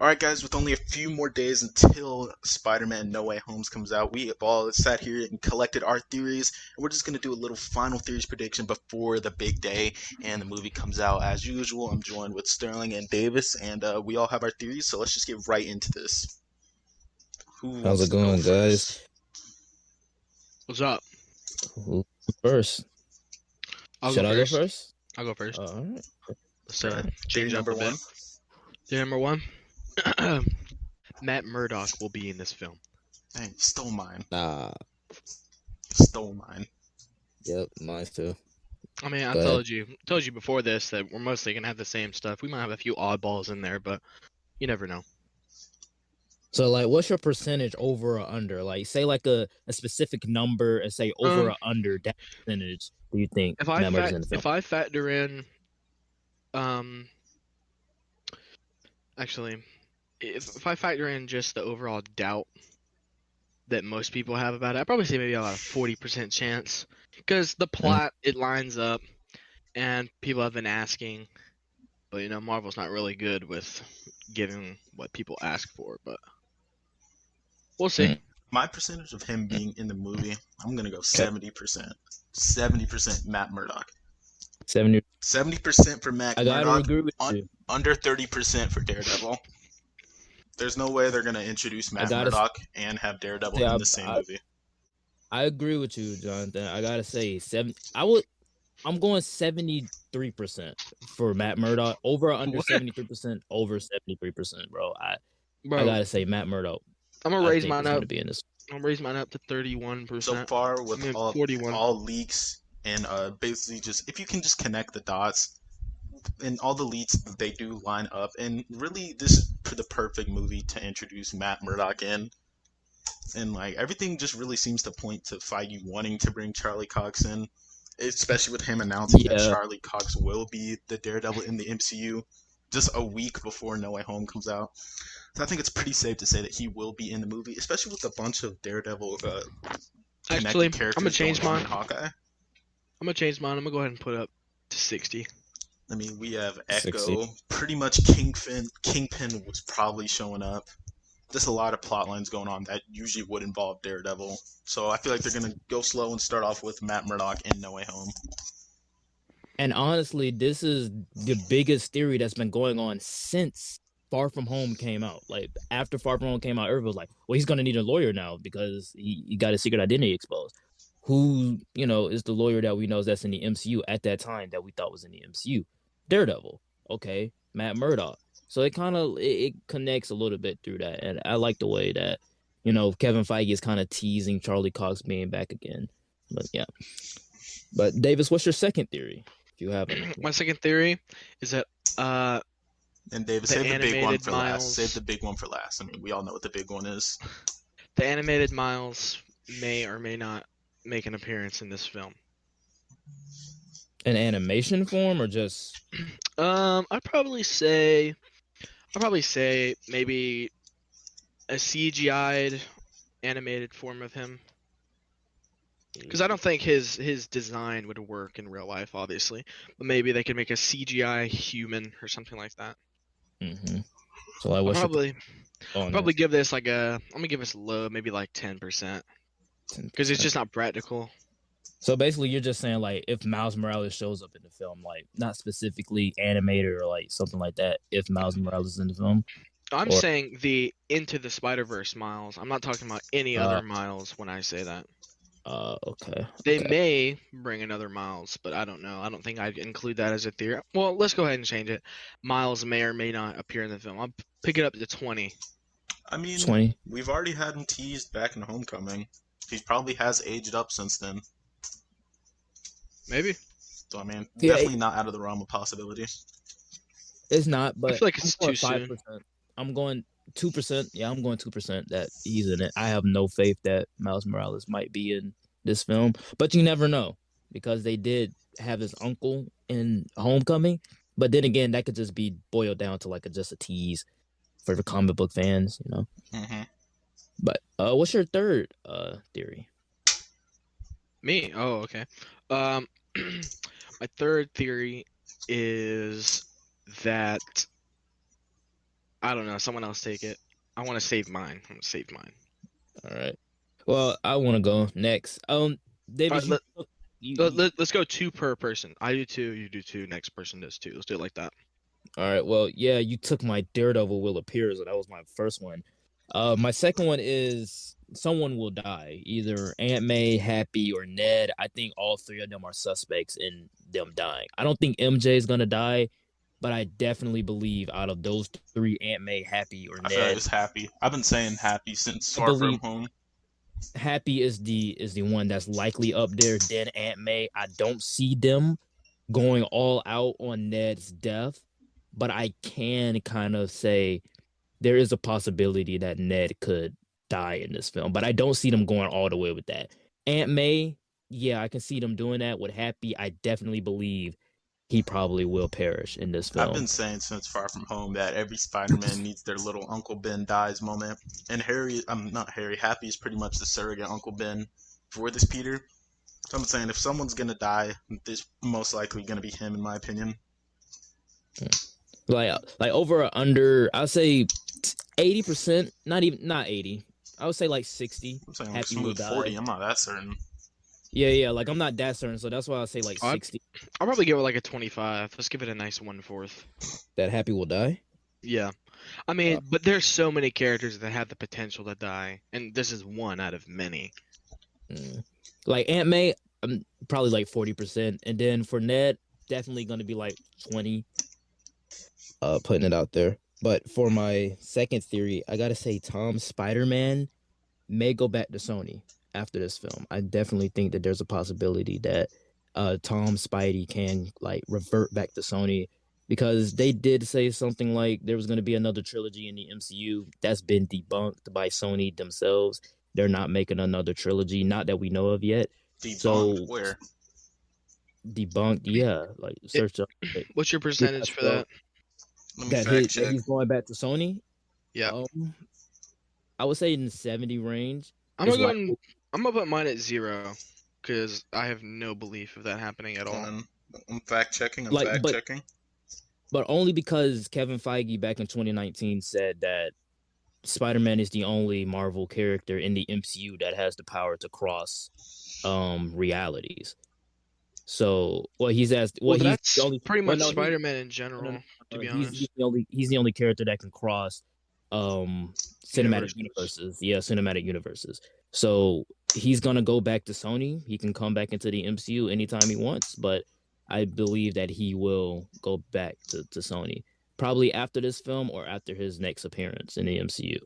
Alright, guys, with only a few more days until Spider-Man No Way Home comes out, we have all sat here and collected our theories, and we're just going to do a little final theories prediction before the big day and the movie comes out. As usual, I'm joined with Sterling and Davis, and we all have our theories, so let's just get right into this. Who How's wants it to go going, guys? first? What's up? Who first? I'll Should go I go first. first? I'll go first. All right. Let's Okay. Theory change up number a bit. one. Theory number one. Matt Murdock will be in this film. Dang, stole mine. Nah. Stole mine. Yep, mine too. I mean, I Go ahead. told you before this that we're mostly gonna have the same stuff. We might have a few oddballs in there, but you never know. So, like, what's your percentage over or under? Like, say like a specific number and say over or under that percentage. Do you think If I Matt Murdock's in the film? if I factor in, actually, if I factor in just the overall doubt that most people have about it, I'd probably say maybe about a 40% chance, because the plot it lines up, and people have been asking, but Marvel's not really good with giving what people ask for, but we'll see. My percentage of him being in the movie, I'm gonna go 70%. 70% Matt Murdock. 70. 70% for Matt I gotta Murdock. agree with you. Under 30% for Daredevil. There's no way they're gonna introduce Matt gotta- Murdock and have Daredevil Yeah, in the same movie. I agree with you, Jonathan. I gotta say, I'm going 73% for Matt Murdock. Over or under What? 73%, over 73%, bro. I Bro, gotta say, Matt Murdock. I'm gonna I raise think mine is gonna up. be in this. I'm gonna raise mine up to 31%. So far, with I mean, all 41. leaks and basically just if you can just connect the dots and all the leads they do line up, and really this is the perfect movie to introduce Matt Murdock in. And like everything just really seems to point to Feige wanting to bring Charlie Cox in, especially with him announcing that Yeah. Charlie Cox will be the Daredevil in the MCU just a week before No Way Home comes out. So I think it's pretty safe to say that he will be in the movie, especially with a bunch of Daredevil Actually, connected characters I'm gonna change going on mine. in Hawkeye. I'm gonna change mine. I'm gonna go ahead and put up to 60. I mean, we have 60. Echo, pretty much Kingpin was probably showing up. Just a lot of plot lines going on that usually would involve Daredevil. So I feel like they're gonna go slow and start off with Matt Murdock in No Way Home. And honestly, this is the biggest theory that's been going on since Far From Home came out. Like, after Far From Home came out, everybody was like, well, he's going to need a lawyer now because he got his secret identity exposed. Who, is the lawyer that we know that's in the MCU at that time that we thought was in the MCU? Daredevil. Okay. Matt Murdock. So it kind of it connects a little bit through that. And I like the way that, Kevin Feige is kind of teasing Charlie Cox being back again. But yeah. But Davis, what's your second theory? If you have any. My second theory is that And David, The save the big one animated for last. Miles. Save the big one for last. I mean, we all know what the big one is. the animated Miles may or may not make an appearance in this film. An animation form or just I'd probably say maybe a CGI'd animated form of him. Because I don't think his design would work in real life, obviously. But maybe they could make a CGI human or something like that. Mm-hmm. So like, I'll what's probably give this like I'm gonna give this low, maybe like 10%, because it's just not practical. So basically, you're just saying like if Miles Morales shows up in the film, like not specifically animated or like something like that. If Miles Morales is in the film, I'm Or- saying the Into the Spider-Verse Miles. I'm not talking about any other Miles when I say that. okay. They Okay. may bring another Miles, but I don't know. I don't think I'd include that as a theory. Well, let's go ahead and change it. Miles may or may not appear in the film. I'll pick it up to 20. I mean, 20. we've already had him teased back in Homecoming. He probably has aged up since then. Maybe. So I mean, Yeah, definitely not out of the realm of possibility. It's not, but I feel like it's I'm going too soon. 5%. I'm going 2%. Yeah, I'm going 2% that he's in it. I have no faith that Miles Morales might be in this film, but you never know because they did have his uncle in Homecoming. But then again, that could just be boiled down to like just a tease for the comic book fans, Mm-hmm. But what's your third theory? Me? Oh, okay. My third theory is that I don't know. Someone else take it. I want to save mine. I'm gonna save mine. All right. Well, I want to go next. All David, right, you let's go two per person. I do two. You do two. Next person does two. Let's do it like that. all right. Well, yeah, you took my Daredevil will appear, so that was my first one. My second one is someone will die, either Aunt May, Happy, or Ned. I think all three of them are suspects in them dying. I don't think MJ is gonna die, but I definitely believe out of those three, Aunt May, Happy, or I feel like Ned, it's Happy. I've been saying Happy since I Far From believe Home. Happy is the one that's likely up there. Then Aunt May, I don't see them going all out on Ned's death, but I can kind of say there is a possibility that Ned could die in this film, but I don't see them going all the way with that. Aunt May, yeah, I can see them doing that. With Happy, I definitely believe he probably will perish in this I've film. been saying since Far From Home that every Spider-Man needs their little Uncle Ben dies moment. And Harry, I'm not Harry, Happy is pretty much the surrogate Uncle Ben for this Peter. So I'm saying if someone's gonna die, this most likely gonna be him, in my opinion. Like over or under, I'll say 80%, not 80. I would say like 60. I'm saying like Happy will smooth 40. die. I'm not that certain. Yeah, like I'm not that certain, so that's why I say like I'll 60 probably give it like a 25. Let's give it a nice 1/4. that Happy will die. Yeah. I mean, but there's so many characters that have the potential to die, and this is one out of many. Like Aunt May, I'm probably like 40%, and then for Ned, definitely gonna be like 20. Putting it out there. But for my second theory, I gotta say Tom Spider-Man may go back to Sony after this film. I definitely think that there's a possibility that Tom Spidey can like revert back to Sony, because they did say something like there was going to be another trilogy in the MCU. That's been debunked by Sony themselves. They're not making another trilogy, not that we know of yet. Debunked So where? debunked, yeah, like search up it. What's your percentage for that? Let me that fact check. he's going back to Sony. Yeah. I would say in the 70 range. I'm It's gonna put mine at 0 because I have no belief of that happening at all. I'm fact checking. Like, but- checking. but only because Kevin Feige back in 2019 said that Spider-Man is the only Marvel character in the MCU that has the power to cross realities. So, he's asked. Well, He's that's the only, pretty much no, Spider-Man in general, to be honest. he's the only character that can cross cinematic Universes. universes. Yeah, cinematic universes. So he's gonna go back to Sony. He can come back into the MCU anytime he wants, but I believe that he will go back to Sony probably after this film or after his next appearance in the MCU.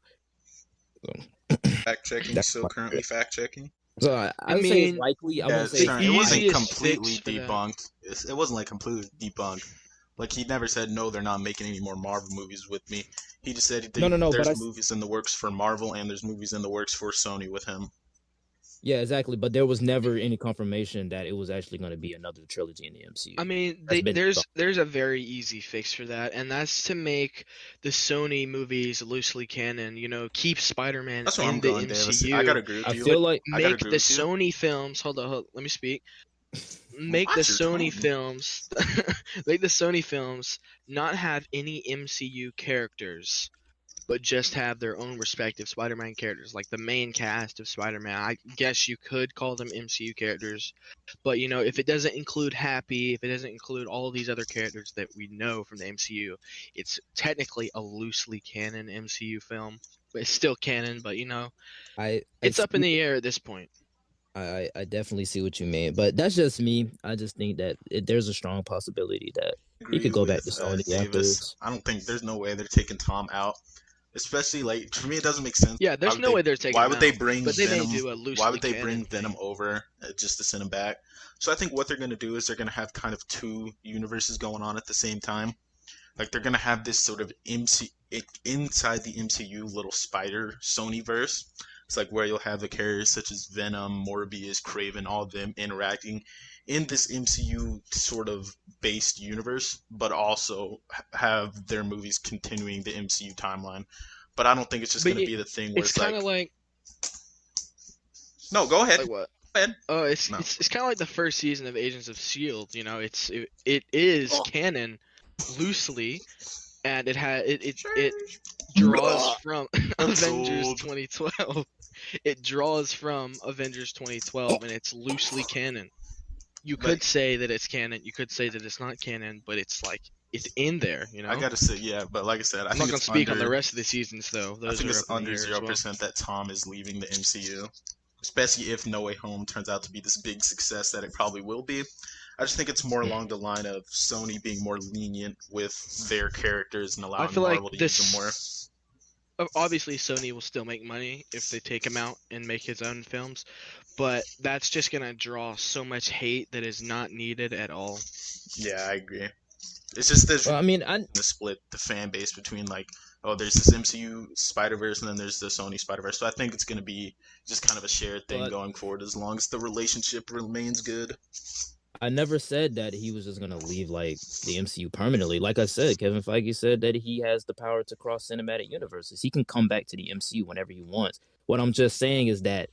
Fact checking. Still currently fact checking. So I would say it's likely. I Yeah, wouldn't say it wasn't easiest completely fix for that. debunked. It wasn't like completely debunked. Like he never said no, they're not making any more Marvel movies with me. He just said No, there's but movies in the works for Marvel and there's movies in the works for Sony with him. Yeah, exactly. But there was never any confirmation that it was actually going to be another trilogy in the MCU. I mean, That's been there's a very easy fix for that, and that's to make the Sony movies loosely canon. You know, keep Spider-Man That's where in I'm the going, MCU. Davis. I gotta agree with I you. feel like I gotta Make agree the with you. Sony films. Hold on, let me speak. Make the Watch your Sony tone. films. Make the Sony films not have any MCU characters, but just have their own respective Spider-Man characters, like the main cast of Spider-Man. I guess you could call them MCU characters, but you know, if it doesn't include Happy, if it doesn't include all of these other characters that we know from the MCU, it's technically a loosely canon MCU film, but it's still canon. But you know, it's up in the air at this point. I definitely see what you mean, but that's just me. I just think that there's a strong possibility that he could go back to Sony afterwards. I don't think there's no way they're taking Tom out. Especially like to me, it doesn't make sense. Yeah, there's no way they're taking. Why would him they out, bring but they Venom? may do a loosely Why would they canon bring thing. Venom over just to send him back? So I think what they're gonna do is they're gonna have kind of two universes going on at the same time. Like they're gonna have this sort of inside the MCU little spider Sony verse. It's like where you'll have the characters such as Venom, Morbius, Craven, all of them interacting in this MCU sort of based universe, but also have their movies continuing the MCU timeline. But I don't think it's just going to be the thing where it's kind of like. No, go ahead. Like what? Go ahead. Oh, it's kind of like the first season of Agents of S.H.I.E.L.D. You know, it is canon loosely, and it draws from I'm Avengers sold. 2012. It draws from Avengers 2012, and it's loosely canon. You But could say that it's canon. You could say that it's not canon, but it's in there. I gotta say, yeah, but like I said, I I'm think not gonna it's speak on the under. rest of the seasons though. I Those think are it's up in the under air as well. 0% that Tom is leaving the MCU, especially if No Way Home turns out to be this big success that it probably will be. I just think it's more along the line of Sony being more lenient with their characters and I allowing feel like Marvel to use them more. obviously Sony will still make money if they take him out and make his own films, but that's just gonna draw so much hate that is not needed at all. Yeah, I agree. It's just this Well, I mean, the split the fan base between like, oh, there's this MCU Spider Verse and then there's the Sony Spider Verse. So I think it's gonna be just kind of a shared thing But- going forward as long as the relationship remains good. I never said that he was just gonna leave like the MCU permanently. Like I said, Kevin Feige said that he has the power to cross cinematic universes. He can come back to the MCU whenever he wants. What I'm just saying is that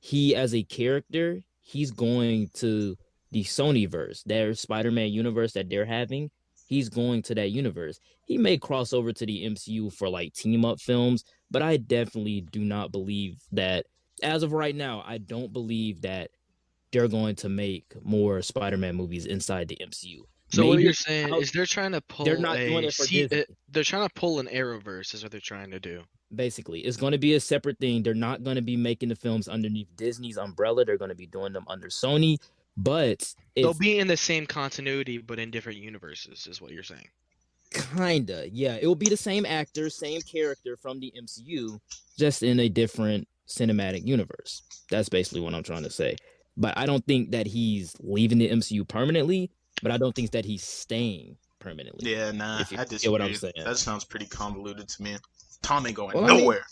he, as a character, he's going to the Sonyverse, their Spider-Man universe that they're having. He's going to that universe. He may cross over to the MCU for like team up films, but I definitely do not believe that. As of right now, I don't believe that they're going to make more Spider-Man movies inside the MCU. So what Maybe you're saying out- is they're trying to pull they're not doing it for Disney. they're trying to pull an Arrowverse is what they're trying to do. Basically, it's going to be a separate thing. They're not going to be making the films underneath Disney's umbrella. They're going to be doing them under Sony, but They'll it's be in the same continuity but in different universes is what you're saying. kinda, yeah, it will be the same actor, same character from the MCU, just in a different cinematic universe. That's basically what I'm trying to say. But I don't think that he's leaving the MCU permanently, but I don't think that he's staying permanently. Yeah, nah, If you I get disagree. what I'm saying. That sounds pretty convoluted to me. Tom ain't going Well, I mean- nowhere.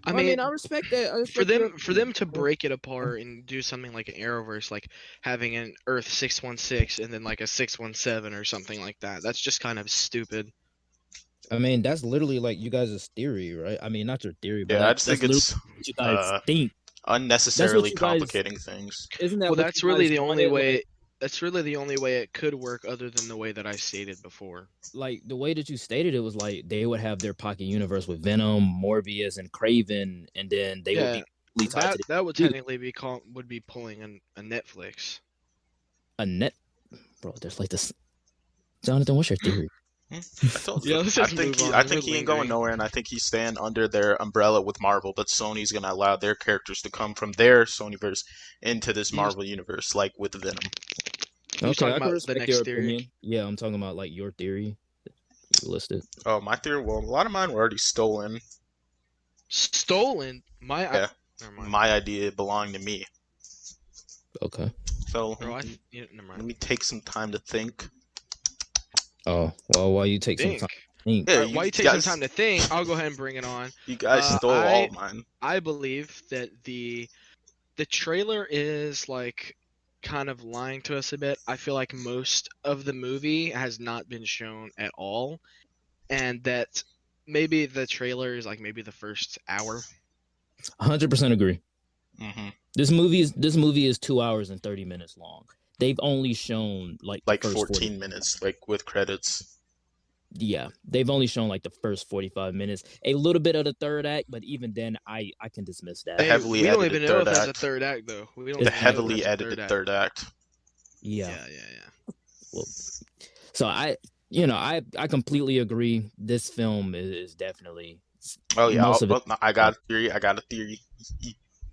I Well, mean, I respect that. I for respect them your for them to opinion. break it apart and do something like an Arrowverse, like having an Earth 616 and then like a 617 or something like that. That's just kind of stupid. I mean, that's literally like you guys' theory, right? I mean, not your theory, but Yeah, I like, just that's think it's literally what you guys uh, think. unnecessarily you guys- complicating things. Isn't that Well, what that's you really guys the only wanted? way. Like, That's really the only way it could work, other than the way that I stated before. like the way that you stated it was like they would have their pocket universe with Venom, Morbius, and Craven, and then they would be completely tied That to that would Dude. technically would be pulling a Netflix. a net. Bro, there's like this. Jonathan, what's your theory? I told Yeah, you. let's I just think move on. I We're think he ain't going lingering. nowhere, and I think he's staying under their umbrella with Marvel. But Sony's gonna allow their characters to come from their Sonyverse into this You- Marvel universe, like with Venom. You was Okay, talking I about can the respect next your theory? opinion. Yeah, I'm talking about like your theory that you listed. Oh, my theory. Well, a lot of mine were already stolen. Stolen? Yeah. Never mind. My idea belonged to me. Okay. So Bro, never let mind. me take some time to think. Oh well, while you take some Think. time. to think. Yeah, Alright, while you take guys, some time to think, I'll go ahead and bring it on. You guys stole I- all of mine. I believe that the trailer is like kind of lying to us a bit. I feel like most of the movie has not been shown at all, and that maybe the trailer is like maybe the first hour. 100% agree. Hmm This movie is 2 hours and 30 minutes long. They've only shown like the Like first 14 minutes, like with credits. Yeah, they've only shown like the first 45 minutes, a little bit of the third act, but even then, I can dismiss that. The heavily we don't edited even know if third that's a act. third act though. We don't The even know if heavily that's a edited third act. Yeah. Yeah. Well, so I completely agree. This film is definitely. Oh yeah, Most of it- I got a theory. I got a theory.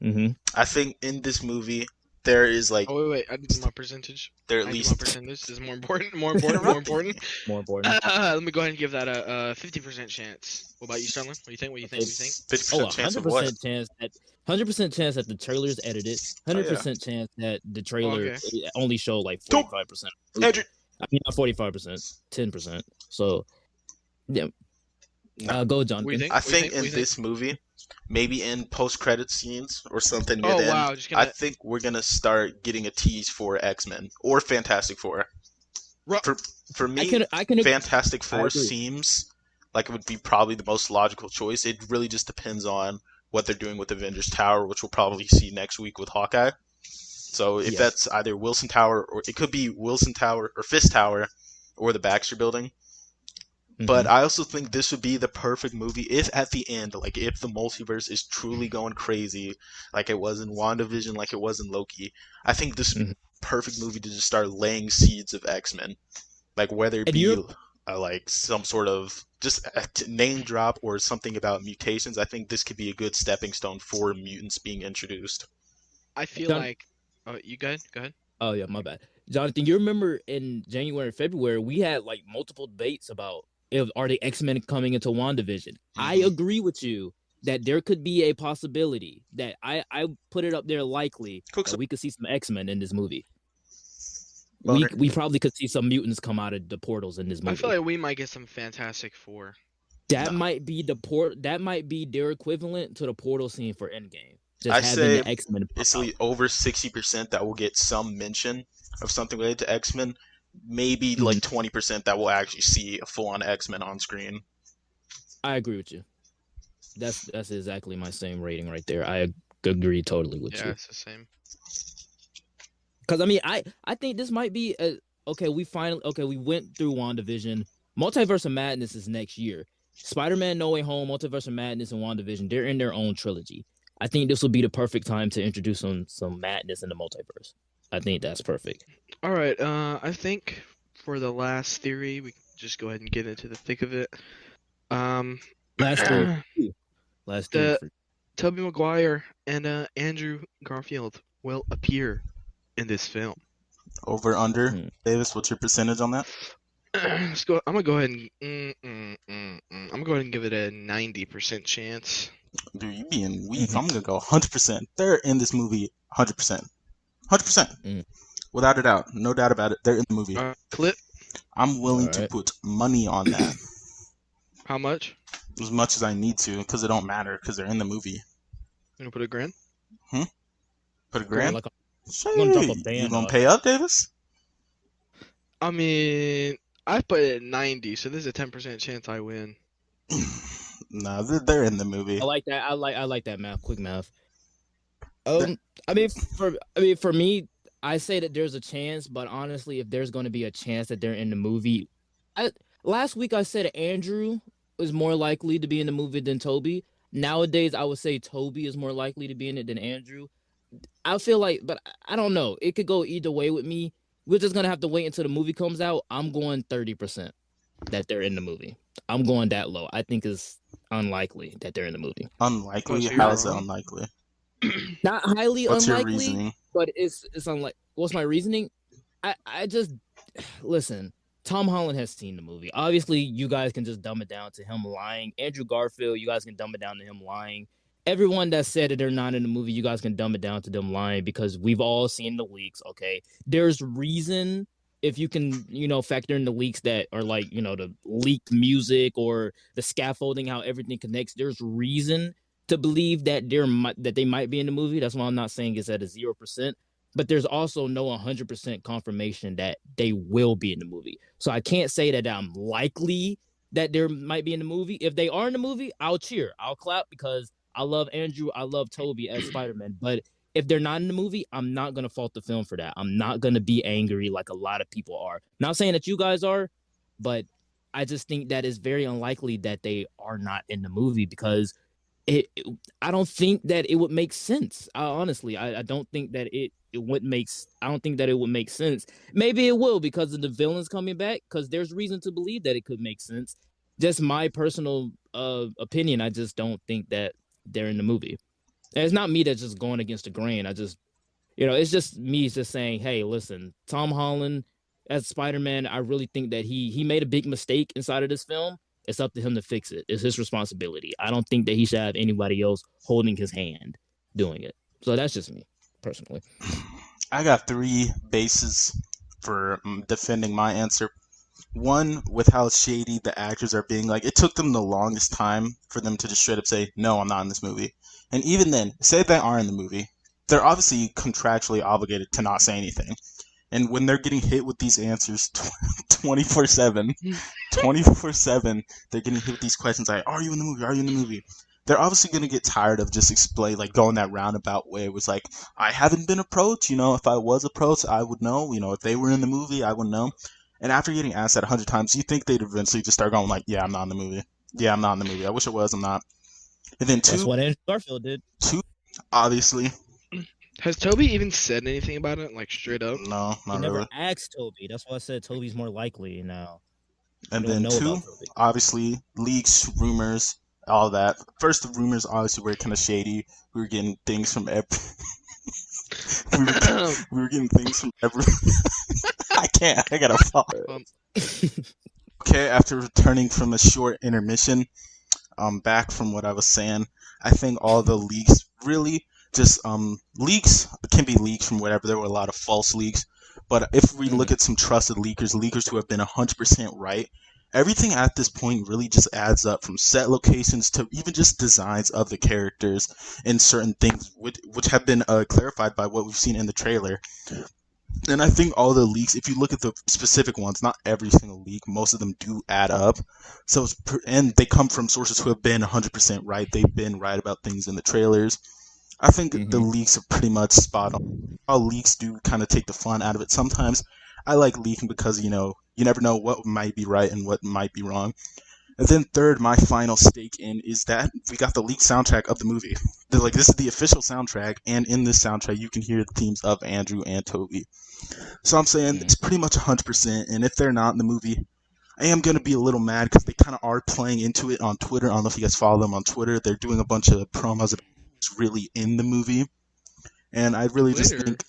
Mm-hmm. I think in this movie there is like Oh wait, I did my percentage. there I at did my least percentage. This is more important. More important. More important. More important. Let me go ahead and give that a 50% chance. What about you, Sterling? What do you think? What do you think? What do you think? 50% Oh, chance of what? 100% chance that 100% chance that the trailer's edited. 100% chance that the trailer Okay. only showed like Don't- 45%. Andrew. I mean, not 45%, 10%. So, yeah. No. Go, What do Jonathan. you think? I What do you think What do in you think? this movie, maybe in post-credit scenes or something near Oh the end, wow, just I gonna. think we're gonna start getting a tease for X-Men or Fantastic Four. Ru- For me, I can agree. Fantastic Four agree. seems like it would be probably the most logical choice. It really just depends on what they're doing with Avengers Tower, which we'll probably see next week with Hawkeye. So if Yes. that's either Wilson Tower or it could be Wilson Tower or Fist Tower or the Baxter Building. But Hmm. I also think this would be the perfect movie if at the end, like if the multiverse is truly going crazy, like it was in WandaVision, like it was in Loki. I think this would be Hmm. the perfect movie to just start laying seeds of X-Men, like whether it And be you're like some sort of just a name drop or something about mutations. I think this could be a good stepping stone for mutants being introduced. I feel John. like. Oh, you good? Go ahead. Oh yeah, my bad, Jonathan. You remember in January and February we had like multiple debates about if are the X-Men coming into WandaVision. I Hmm. agree with you that there could be a possibility that I put it up there likely Cook that some we could see some X-Men in this movie. We butter. we probably could see some mutants come out of the portals in this I feel movie. like we might get some Fantastic Four. That No, might be that might be their equivalent to the portal scene for Endgame. Just I having say the X-Men pop it's out. over 60% that will get some mention of something related to X-Men. Maybe Mhm. like 20% that will actually see a full-on X-Men on screen. I agree with you. That's exactly my same rating right there. I agree totally with Yeah, you. it's the same. Because I mean, I think this might be okay. We went through WandaVision. Multiverse of Madness is next year. Spider-Man: No Way Home, Multiverse of Madness, and WandaVision. They're in their own trilogy. I think this will be the perfect time to introduce some madness in the multiverse. I think that's perfect. All right. I think for the last theory, we can just go ahead and get into the thick of it. Um, Last theory for you. Last theory the for Tobey Maguire and Andrew Garfield will appear in this film. Over under. you. Davis, what's your percentage on that? Let's go. I'm gonna go ahead and I'm gonna go ahead and give it a 90% chance. Dude, you being weak. Mhm. I'm gonna go 100%. They're in this movie 100%. 100%. Mm. Without a doubt. No doubt about it. They're in the movie. Clip. I'm All willing to right. put money on that How much? as much as I need to because it don't matter because they're in the movie. You gonna put a grand? Hmm? Put a Yeah, grand? like I'm gonna drop a Shay, you band gonna off. pay up, Davis? I mean, I put it at 90, so there's a 10% chance I win. Nah, they're in the movie. I like that. I like that math. Quick math. They're- Um, I mean, for me, I say that there's a chance, but honestly, if there's going to be a chance that they're in the movie, I last week I said Andrew is more likely to be in the movie than Toby. Nowadays, I would say Toby is more likely to be in it than Andrew. I feel like, but I don't know. It could go either way with me. We're just gonna have to wait until the movie comes out. I'm going 30% that they're in the movie. I'm going that low. I think it's unlikely that they're in the movie. Oh, Unlikely? so How you're is it wrong? unlikely? Not highly What's your unlikely, reasoning? but it's unlike. What's my reasoning? I just listen. Tom Holland has seen the movie. Obviously, you guys can just dumb it down to him lying. Andrew Garfield, you guys can dumb it down to him lying. Everyone that said that they're not in the movie, you guys can dumb it down to them lying because we've all seen the leaks. Okay, there's reason if you can, factor in the leaks that are like, the leaked music or the scaffolding, how everything connects. There's reason to believe that that they might be in the movie. That's why I'm not saying it's at a 0%, but there's also no 100% confirmation that they will be in the movie. So I can't say that I'm likely that there might be in the movie. If they are in the movie, I'll cheer, I'll clap because I love Andrew, I love Toby as Spider-Man. But if they're not in the movie, I'm not gonna fault the film for that. I'm not gonna be angry like a lot of people are. Not saying that you guys are, but I just think that it's very unlikely that they are not in the movie because it I don't think that it would make sense. Honestly, I don't think that it would make I don't think that it would make sense. Maybe it will because of the villains coming back because there's reason to believe that it could make sense. Just my personal opinion, I just don't think that they're in the movie. And it's not me that's just going against the grain. I just it's just me just saying, hey, listen, Tom Holland as Spider-Man, I really think that he made a big mistake inside of this film. It's up to him to fix it. It's his responsibility. I don't think that he should have anybody else holding his hand doing it. So that's just me, personally. I got three bases for defending my answer. One, with how shady the actors are being. Like, it took them the longest time for them to just straight up say, no, I'm not in this movie. And even then, say they are in the movie, they're obviously contractually obligated to not say anything. And when they're getting hit with these answers 24/7, 24/7, they're getting hit with these questions like, "Are you in the movie? Are you in the movie?" They're obviously gonna get tired of just explain, like going that roundabout way. It was like, "I haven't been approached. If I was approached, I would know. If they were in the movie, I would know." And after getting asked that 100 times, you think they'd eventually just start going like, "Yeah, I'm not in the movie. Yeah, I'm not in the movie. I wish I was. I'm not." And then That's what Andrew Garfield did. two, obviously, Has Toby even said anything about it, like straight up? no, He not never really. asked Toby. That's why I said Toby's more likely now. And We don't then know two, about Toby. obviously, leaks, rumors, all that. First, the rumors obviously were kind of shady. We were getting things from every. we were getting things from every. I can't. I gotta fall. Okay, after returning from a short intermission, back from what I was saying, I think all the leaks really just leaks can be leaks from whatever. There were a lot of false leaks, but if we look at some trusted leakers who have been 100% right, everything at this point really just adds up, from set locations to even just designs of the characters and certain things which have been clarified by what we've seen in the trailer. And I think all the leaks, if you look at the specific ones, not every single leak, most of them do add up. So and they come from sources who have been 100% right. They've been right about things in the trailers. I think the leaks are pretty much spot on. All leaks do kind of take the fun out of it. Sometimes I like leaking because, you never know what might be right and what might be wrong. And then third, my final stake in is that we got the leaked soundtrack of the movie. This is the official soundtrack, and in this soundtrack you can hear the themes of Andrew and Toby. So I'm saying it's pretty much 100%, and if they're not in the movie, I am going to be a little mad because they kind of are playing into it on Twitter. I don't know if you guys follow them on Twitter. They're doing a bunch of promos about who's really in the movie, and I really just think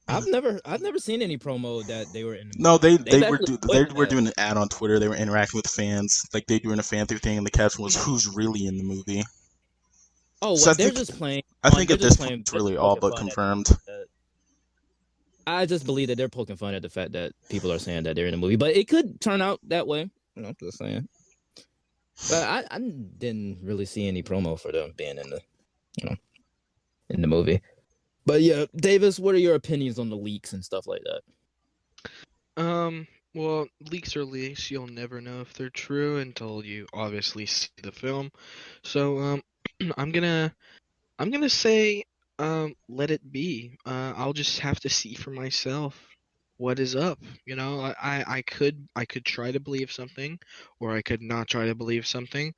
I've never seen any promo that they were in the movie. no, they They've were actually they avoided were that. doing an ad on Twitter. They were interacting with fans, like they doing a fan through thing, and the caption was "Who's really in the movie?" Oh, So well, they're just playing. I think They're at this just point playing. it's They're really just all poking but fun at confirmed. that. I just believe that they're poking fun at the fact that people are saying that they're in the movie, but it could turn out that way. I'm just saying. But I didn't really see any promo for them being in the movie. But yeah, Davis, what are your opinions on the leaks and stuff like that? Well, leaks are leaks. You'll never know if they're true until you obviously see the film. So, I'm gonna say, let it be. I'll just have to see for myself what is up. I could try to believe something, or I could not try to believe something.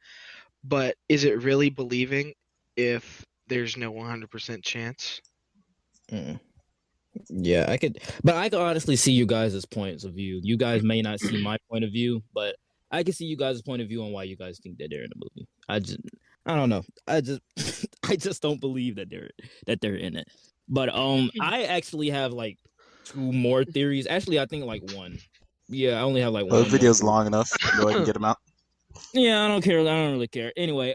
But is it really believing if there's no 100% chance? Yeah, I could honestly see you guys' points of view. You guys may not see my point of view, but I can see you guys' point of view on why you guys think that they're in the movie. I don't know. I just don't believe that they're in it. But I actually have like two more theories. Actually, I think like one. Yeah, I only have like The one more video's theory. long enough. Go ahead and get them out. Yeah, I don't care. I don't really care. Anyway,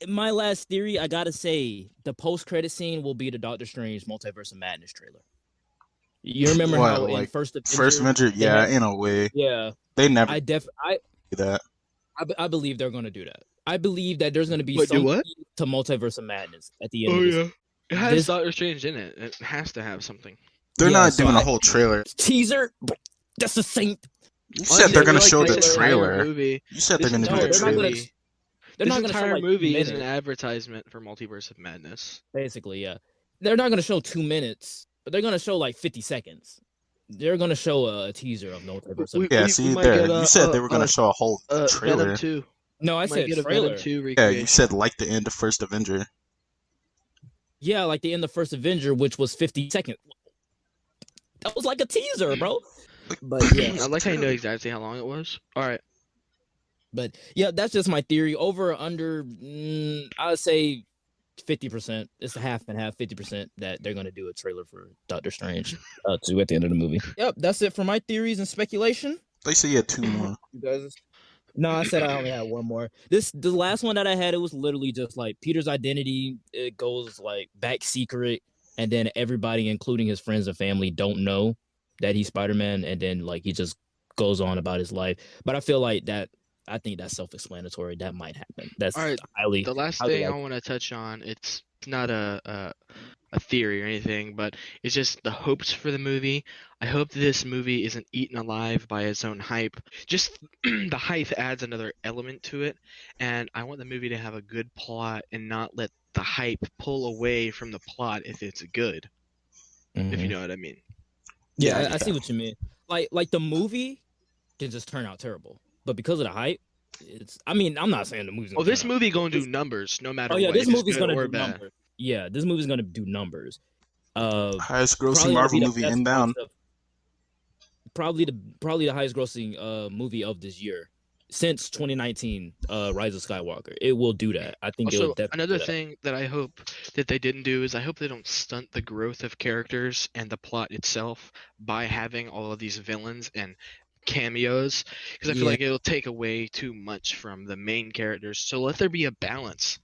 my last theory, I gotta say, the post-credit scene will be the Doctor Strange Multiverse of Madness trailer. You remember how in First Avenger? Yeah, in a way. Yeah, they never I do that. I believe they're gonna do that. I believe that there's gonna be What, do something what? to Multiverse of Madness at the end Oh of this. yeah, it has Doctor Strange in it. It has to have something. They're not doing a whole trailer. Teaser. That's the same. You said they're gonna show the trailer. Movie. You said they're gonna do the trailer. They're not gonna show, like, movie 2 is an minutes. advertisement for Multiverse of Madness. Basically, yeah. They're not gonna show 2 minutes, but they're gonna show like 50 seconds. They're gonna show a teaser of Multiverse of Madness. Yeah, see there. You said they were gonna show a whole trailer. Venom 2. No, I said trailer. Venom 2 yeah, you said like the end of First Avenger. Yeah, like the end of First Avenger, which was 50 seconds. That was like a teaser, bro. But yeah, I like how you know exactly how long it was. All right. But yeah, that's just my theory. Over or under, I would say 50%. It's a half and half, 50% that they're gonna do a trailer for Doctor Strange 2 at the end of the movie. Yep, that's it for my theories and speculation. They say you had two more. You guys? No, I said I only had one more. The last one that I had, it was literally just like Peter's identity. It goes like back secret, and then everybody, including his friends and family, don't know that he's Spider-Man, and then like he just goes on about his life. But I feel like that. I think that's self-explanatory. That might happen. That's all right. highly. The last thing I want to touch on, it's not a theory or anything, but it's just the hopes for the movie. I hope this movie isn't eaten alive by its own hype. Just the hype adds another element to it, and I want the movie to have a good plot and not let the hype pull away from the plot if it's good. If you know what I mean. Yeah, I see what you mean. like the movie can just turn out terrible, but because of the hype, it's. I mean, I'm not saying the movie's Oh, gonna turn this out. movie gonna do numbers no Oh matter yeah, what, this if it's movie's good gonna or do bad. numbers. Yeah, this movie's gonna do numbers. Highest grossing Probably gonna Marvel be the movie best box inbound. of probably the highest grossing movie of this year since 2019 Rise of Skywalker. It will do that. I think it will Also, definitely another do that. thing that I hope that they didn't do is I hope they don't stunt the growth of characters and the plot itself by having all of these villains and cameos, because I feel Yeah, like it'll take away too much from the main characters. So let there be a balance.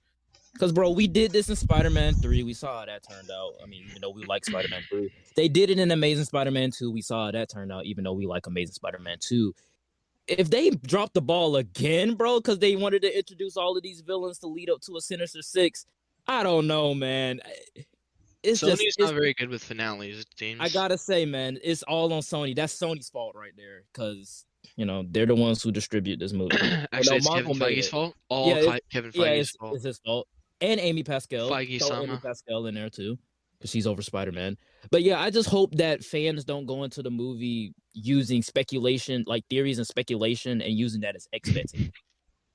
because bro, we did this in Spider-Man 3. We saw how that turned out. I mean, even though we like Spider-Man 3, they did it in Amazing Spider-Man 2. We saw how that turned out. Even though we like Amazing Spider-Man 2, if they drop the ball again, bro, because they wanted to introduce all of these villains to lead up to a Sinister Six, I don't know, man. It's just Sony's it's not very good with finales, it I seems. gotta say, man, it's all on Sony. That's Sony's fault right there, because they're the ones who distribute this movie. Well, Actually, no, it's Kevin Marvel made Feige's it. fault. All Yeah, it's Kevin yeah, Feige's it's fault. it's his fault, and Amy Pascal. Throw Amy Feige-sama. Pascal in there too, because she's over Spider-Man. But yeah, I just hope that fans don't go into the movie using speculation, like theories and speculation, and using that as expectation.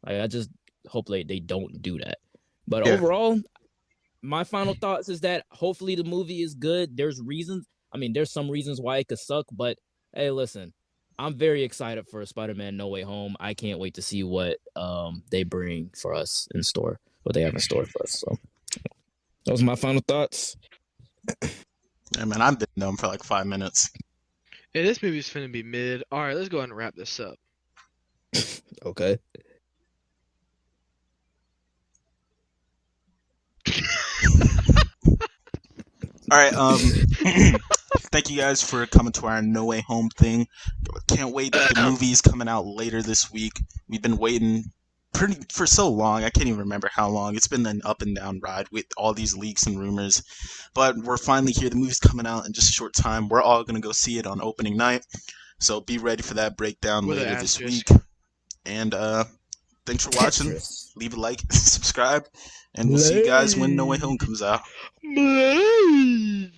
Like, I just hope they don't do that. But Yeah. overall, my final thoughts is that hopefully the movie is good. There's reasons. I mean, there's some reasons why it could suck, but hey, listen, I'm very excited for Spider-Man No Way Home. I can't wait to see what they bring for us in store, what they have in store for us. So those are my final thoughts. Yeah, man, I've been known for like 5 minutes. Yeah, this movie's finna be mid. Alright, let's go ahead and wrap this up. Okay. All right. Thank you guys for coming to our No Way Home thing. Can't wait. The movie's coming out later this week. We've been waiting for so long. I can't even remember how long. It's been an up and down ride with all these leaks and rumors, but we're finally here. The movie's coming out in just a short time. We're all gonna go see it on opening night. So be ready for that breakdown With an later this asterisk. week. And thanks for watching. Tetris. Leave a like, subscribe, and we'll see you guys when No Way Home comes out. Blade.